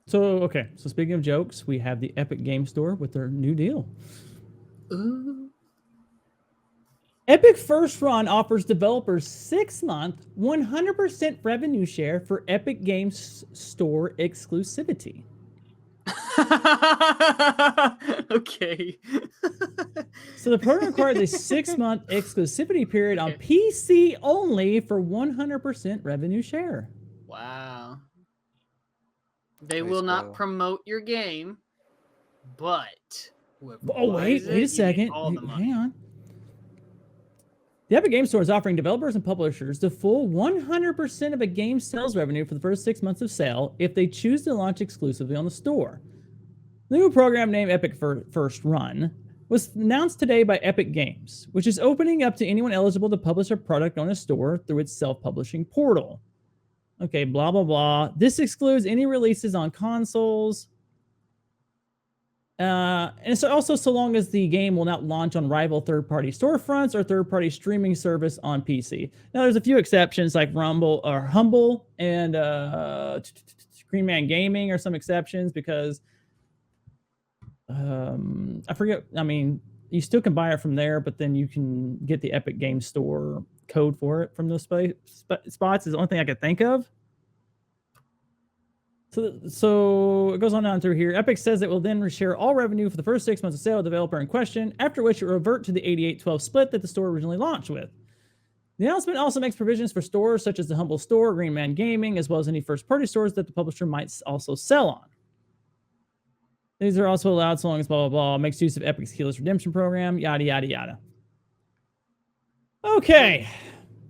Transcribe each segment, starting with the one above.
So speaking of jokes, we have the Epic Game Store with their new deal. Ooh. Epic First Run offers developers 6-month, 100% revenue share for Epic Games Store exclusivity. Okay. So the program requires a 6-month exclusivity period on PC only for 100% revenue share. Wow. They will not promote your game, but wait a second. Hang on. The Epic Game Store is offering developers and publishers the full 100% of a game's sales revenue for the first 6 months of sale if they choose to launch exclusively on the store. The new program named Epic First Run was announced today by Epic Games, which is opening up to anyone eligible to publish a product on a store through its self-publishing portal. Okay, blah, blah, blah. This excludes any releases on consoles. And so also so long as the game will not launch on rival third-party storefronts or third-party streaming service on PC. Now, there's a few exceptions like Humble and Green Man Gaming are some exceptions because I forget. I mean, you still can buy it from there, but then you can get the Epic Game Store code for it from those spots. Is the only thing I could think of. So it goes on down through here. Epic says it will then share all revenue for the first 6 months of sale of the developer in question, after which it will revert to the 88-12 split that the store originally launched with. The announcement also makes provisions for stores such as the Humble Store, Green Man Gaming, as well as any first-party stores that the publisher might also sell on. These are also allowed so long as blah, blah, blah, makes use of Epic's Keyless Redemption program, yada, yada, yada. Okay.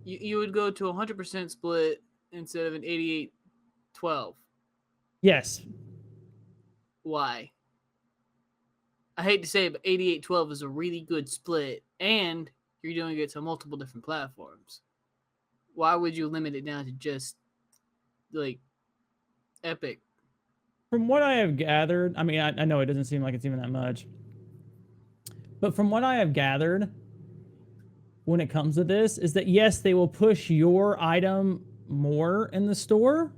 You would go to a 100% split instead of an 88-12. Yes. Why? I hate to say it, but 88-12 is a really good split, and you're doing it to multiple different platforms. Why would you limit it down to just, like, Epic? From what I have gathered, I mean, I know it doesn't seem like it's even that much, but from what I have gathered, when it comes to this, is that yes, they will push your item more in the store,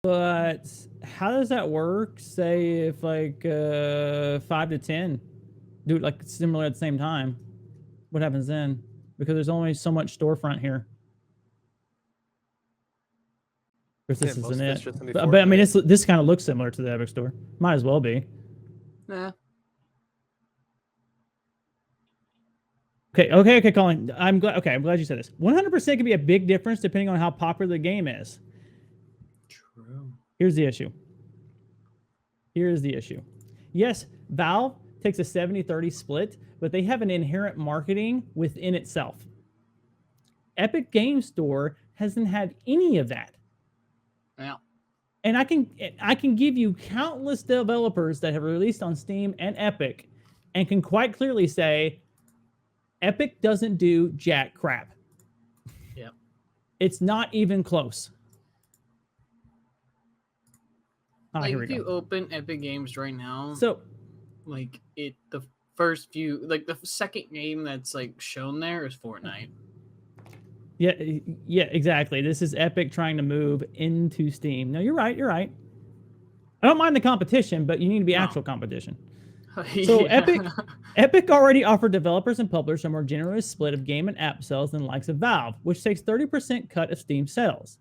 but how does that work? Say if like 5 to 10 do it like similar at the same time, what happens then? Because there's only so much storefront here. This isn't it. But I mean, this kind of looks similar to the Epic Store. Might as well be. Yeah. Okay, Colin. I'm glad you said this. 100% can be a big difference depending on how popular the game is. True. Here's the issue. Yes, Valve takes a 70-30 split, but they have an inherent marketing within itself. Epic Game Store hasn't had any of that. Yeah. And I can give you countless developers that have released on Steam and Epic and can quite clearly say Epic doesn't do jack crap. Yep. It's not even close. Like if you open Epic Games right now, so like the first few, like the second game that's like shown there is Fortnite. Yeah, exactly. This is Epic trying to move into Steam. No, you're right. I don't mind the competition, but you need to be actual competition. So Epic already offered developers and publishers a more generous split of game and app sales than the likes of Valve, which takes 30% cut of Steam sales.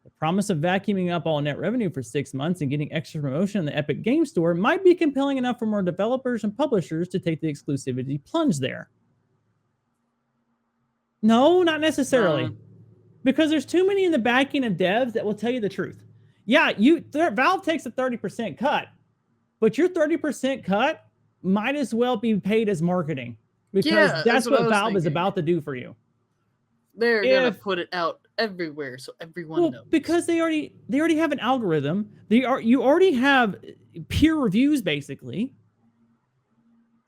The promise of vacuuming up all net revenue for 6 months and getting extra promotion in the Epic Game Store might be compelling enough for more developers and publishers to take the exclusivity plunge there. No, not necessarily. Because there's too many in the backing of devs that will tell you the truth. Yeah, Valve takes a 30% cut, but your 30% cut might as well be paid as marketing because that's what Valve is about to do for you. They're gonna put it out everywhere so everyone knows. Because they already have an algorithm. You already have peer reviews basically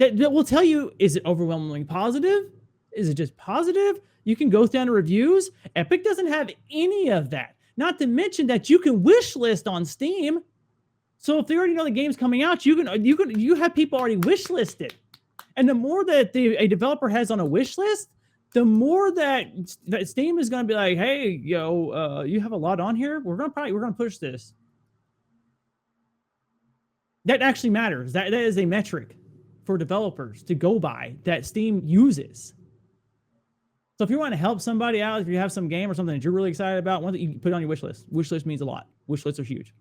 that will tell you, is it overwhelmingly positive? Is it just positive? You can go down to reviews. Epic doesn't have any of that. Not to mention that you can wish list on Steam. So if they already know the game's coming out, you have people already wish listed. And the more that a developer has on a wish list, the more that Steam is going to be like, hey, you have a lot on here. We're going to push this. That actually matters. That is a metric for developers to go by that Steam uses. So if you want to help somebody out, if you have some game or something that you're really excited about, one that you put it on your wish list. Wish list means a lot. Wish lists are huge.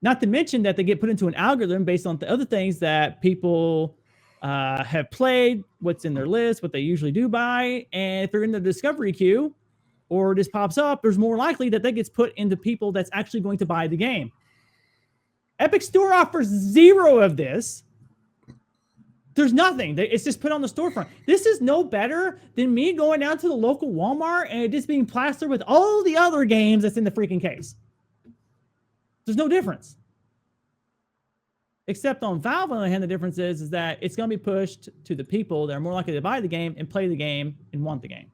Not to mention that they get put into an algorithm based on the other things that people have played, what's in their list, what they usually do buy. And if they're in the discovery queue or this pops up, there's more likely that gets put into people that's actually going to buy the game. Epic Store offers zero of this. There's nothing. It's just put on the storefront. This is no better than me going down to the local Walmart and it just being plastered with all the other games that's in the freaking case. There's no difference. Except on Valve, on the other hand, the difference is that it's going to be pushed to the people that are more likely to buy the game and play the game and want the game.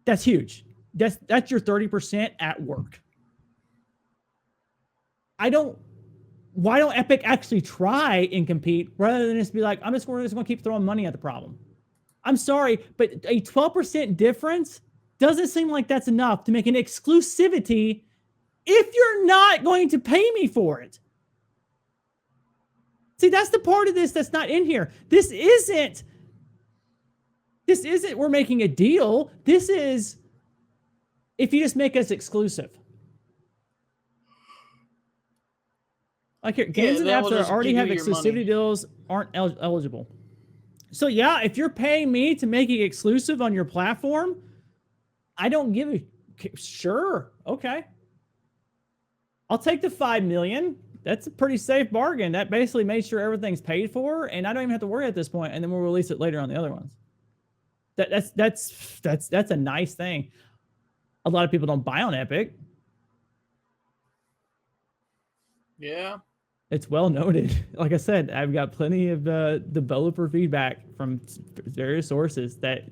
That's huge. That's your 30% at work. Why don't Epic actually try and compete rather than just be like, I'm just going to keep throwing money at the problem? I'm sorry, but a 12% difference doesn't seem like that's enough to make an exclusivity if you're not going to pay me for it. See, that's the part of this that's not in here. This isn't we're making a deal. This is if you just make us exclusive. Like here, games and apps that already have exclusivity deals aren't eligible. So yeah, if you're paying me to make it exclusive on your platform, I don't give a sure. Okay. I'll take the $5 million. That's a pretty safe bargain. That basically made sure everything's paid for, and I don't even have to worry at this point, and then we'll release it later on the other ones. That's a nice thing. A lot of people don't buy on Epic. Yeah. It's well noted. Like I said, I've got plenty of developer feedback from various sources that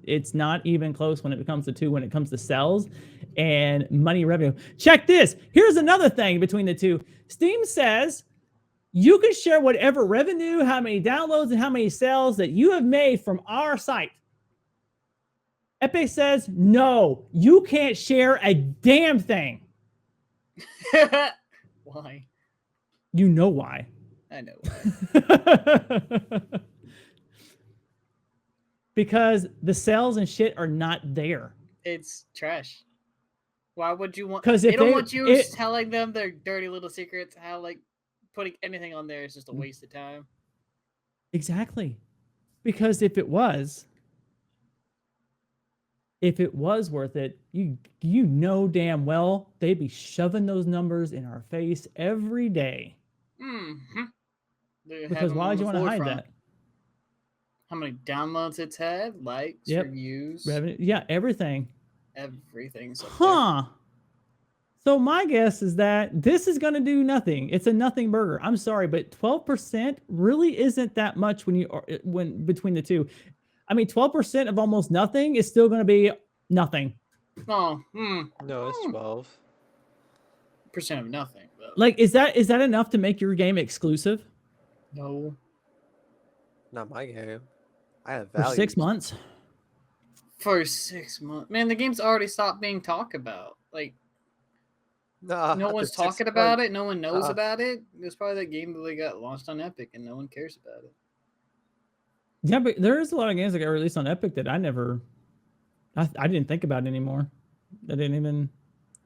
it's not even close when it comes to two, when it comes to sales and money revenue. Check this. Here's another thing between the two. Steam says you can share whatever revenue, how many downloads, and how many sales that you have made from our site. Epic says, no, you can't share a damn thing. Why? You know why. I know why. Because the sales and shit are not there. It's trash. Why would you want? Because they don't want you telling them their dirty little secrets. How like putting anything on there is just a waste of time. Exactly. Because if it was worth it, you know damn well they'd be shoving those numbers in our face every day. Mm-hmm. Because why would you want to hide that? How many downloads it's had, likes, reviews, revenue, yeah, everything. Everything's up there. So my guess is that this is going to do nothing. It's a nothing burger. I'm sorry, but 12% really isn't that much when between the two. I mean, 12% of almost nothing is still going to be nothing. Oh, no, it's 12% of nothing. Though. Like, is that enough to make your game exclusive? No, not my game. I have value. For 6 months. For 6 months, man, the game's already stopped being talked about. Like, no one's talking about it. No one knows about it. It was probably that game that they got launched on Epic, and no one cares about it. Yeah, but there is a lot of games that got released on Epic that I didn't think about anymore. I didn't even.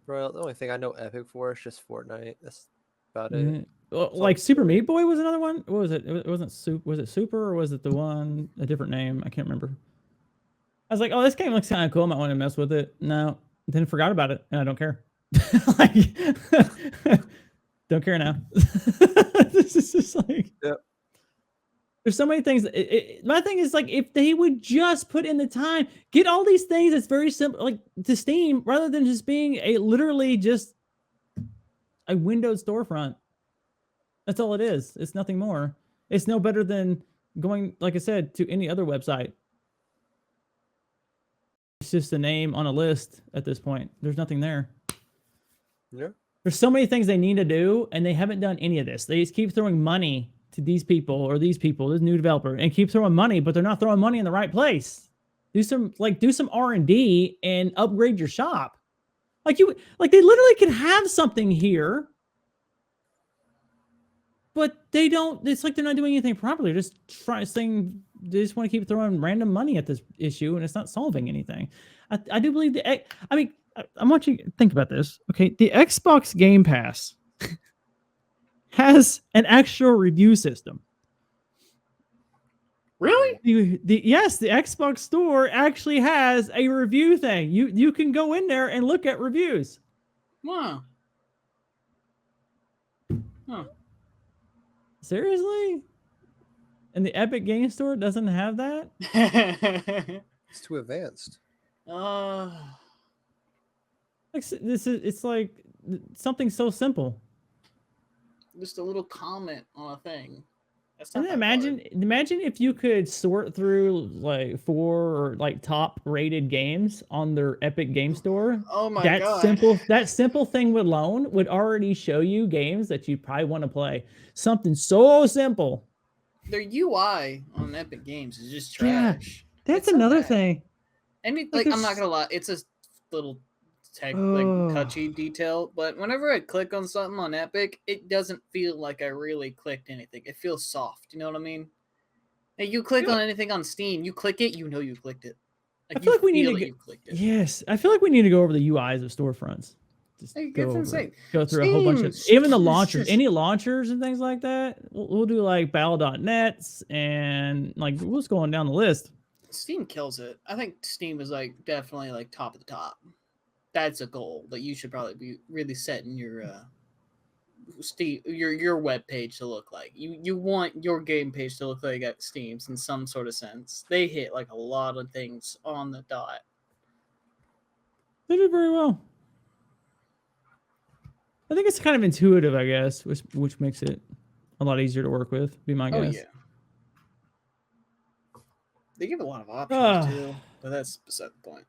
Bro, the only thing I know Epic for is just Fortnite. That's about it. Well, like Super Meat Boy was another one. What was it? It wasn't Super. Was it Super or was it the one a different name? I can't remember. I was like, oh, this game looks kind of cool. I might want to mess with it. No, then forgot about it, and I don't care. Like, don't care now. This is just like. Yep. There's so many things. My thing is like, if they would just put in the time, get all these things that's very simple, like to Steam, rather than just being literally just a windowed storefront. That's all it is. It's nothing more. It's no better than going, like I said, to any other website. It's just a name on a list at this point. There's nothing there. Yeah. There's so many things they need to do, and they haven't done any of this. They just keep throwing money to these people, this new developer, and keep throwing money, but they're not throwing money in the right place. Do some R&D and upgrade your shop. Like they literally could have something here, but they don't. It's like they're not doing anything properly. They're just saying they just want to keep throwing random money at this issue, and it's not solving anything. I do believe I want you to think about this. Okay, the Xbox Game Pass has an actual review system. Really? Yes, the Xbox Store actually has a review thing. You can go in there and look at reviews. Wow. Huh. Seriously? And the Epic Game Store doesn't have that? It's too advanced. It's like something so simple. Just a little comment on a thing. And imagine if you could sort through like 4 or like top rated games on their Epic Game Store. Oh my god. That simple thing alone would already show you games that you probably want to play. Something so simple. Their UI on Epic Games is just trash. Yeah, that's another thing. And I'm not gonna lie, it's a little touchy detail, but whenever I click on something on Epic, it doesn't feel like I really clicked anything. It feels soft. You know what I mean? And you click on anything on Steam, you click it, you know you clicked it. I feel like we need to Yes, I feel like we need to go over the UIs of storefronts. Just go through a whole bunch of even the launchers, any launchers and things like that. We'll do like battle.nets and like what's going down the list. Steam kills it. I think Steam is like definitely like top of the top. That's a goal that you should probably be really setting your Steam your web page to look like. You want your game page to look like at Steam's in some sort of sense. They hit like a lot of things on the dot. They did very well. I think it's kind of intuitive, I guess, which makes it a lot easier to work with. Be my guess. Yeah. They give a lot of options too, but that's beside the point.